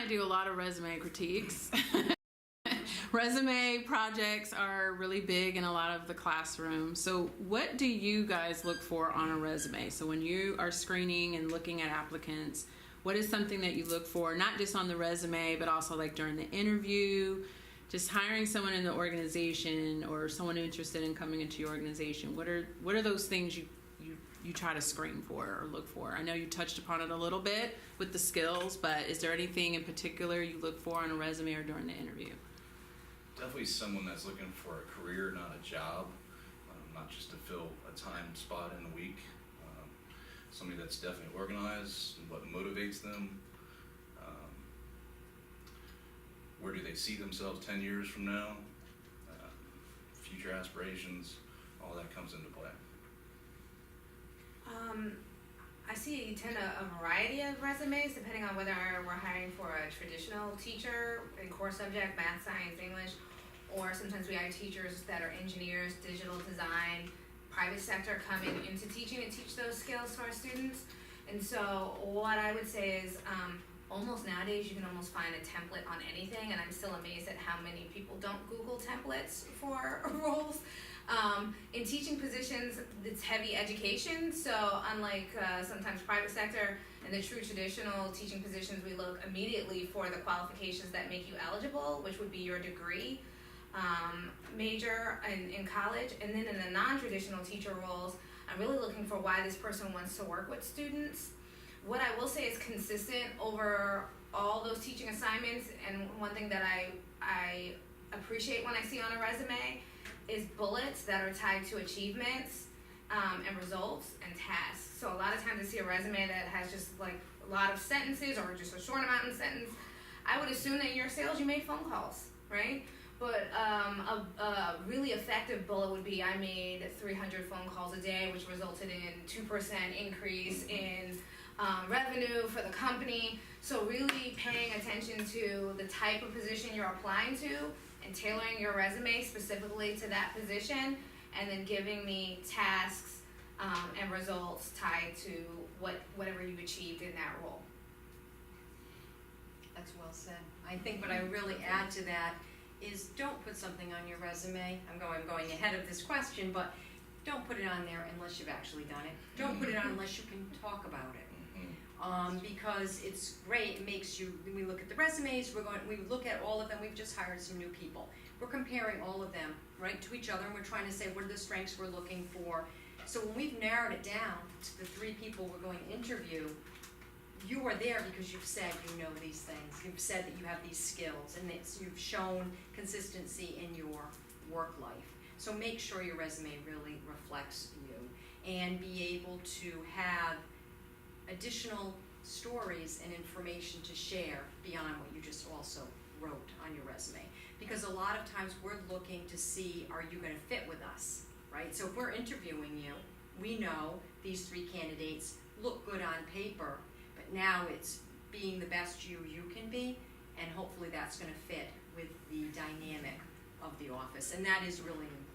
do a lot of resume critiques. Resume projects are really big in a lot of the classrooms. So what do you guys look for on a resume? So when you are screening and looking at applicants, what is something that you look for, not just on the resume, but also like during the interview, just hiring someone in the organization or someone interested in coming into your organization? What are those things you try to screen for or look for? I know you touched upon it a little bit with the skills, but is there anything in particular you look for on a resume or during the interview? Definitely someone that's looking for a career, not a job, not just to fill a time spot in the week. Somebody that's definitely organized, what motivates them, where do they see themselves 10 years from now, future aspirations, all that comes into play. I see a variety of resumes depending on whether we're hiring for a traditional teacher in core subject, math, science, English, or sometimes we hire teachers that are engineers, digital design, private sector coming into teaching to teach those skills to our students. And so what I would say is almost nowadays you can almost find a template on anything, and I'm still amazed at how many people don't Google templates for roles. In teaching positions, it's heavy education, so unlike sometimes private sector and the true traditional teaching positions, we look immediately for the qualifications that make you eligible, which would be your degree, major in college. And then in the non-traditional teacher roles, I'm really looking for why this person wants to work with students. What I will say is consistent over all those teaching assignments, and one thing that I appreciate when I see on a resume is bullets that are tied to achievements and results and tasks. So a lot of times I see a resume that has just like a lot of sentences or just a short amount of sentence. I would assume that in your sales you make phone calls, right? But a really effective bullet would be I made 300 phone calls a day, which resulted in 2% increase in revenue for the company. So really paying attention to the type of position you're applying to and tailoring your resume specifically to that position, and then giving me tasks and results tied to whatever you achieved in that role. That's well said. I think what I would really add to that is don't put something on your resume. I'm going ahead of this question, but don't put it on there unless you've actually done it. Don't put it on unless you can talk about it. Because it's great, it makes you, when we look at the resumes, we look at all of them, we've just hired some new people. We're comparing all of them, right, to each other, and we're trying to say what are the strengths we're looking for. So when we've narrowed it down to the 3 people we're going to interview, you are there because you've said you know these things. You've said that you have these skills, and you've shown consistency in your work life. So make sure your resume really reflects you, and be able to have additional stories and information to share beyond what you just also wrote on your resume. Because a lot of times we're looking to see, are you going to fit with us, right? So if we're interviewing you, we know these 3 candidates look good on paper, but now it's being the best you can be, and hopefully that's going to fit with the dynamic of the office, and that is really important.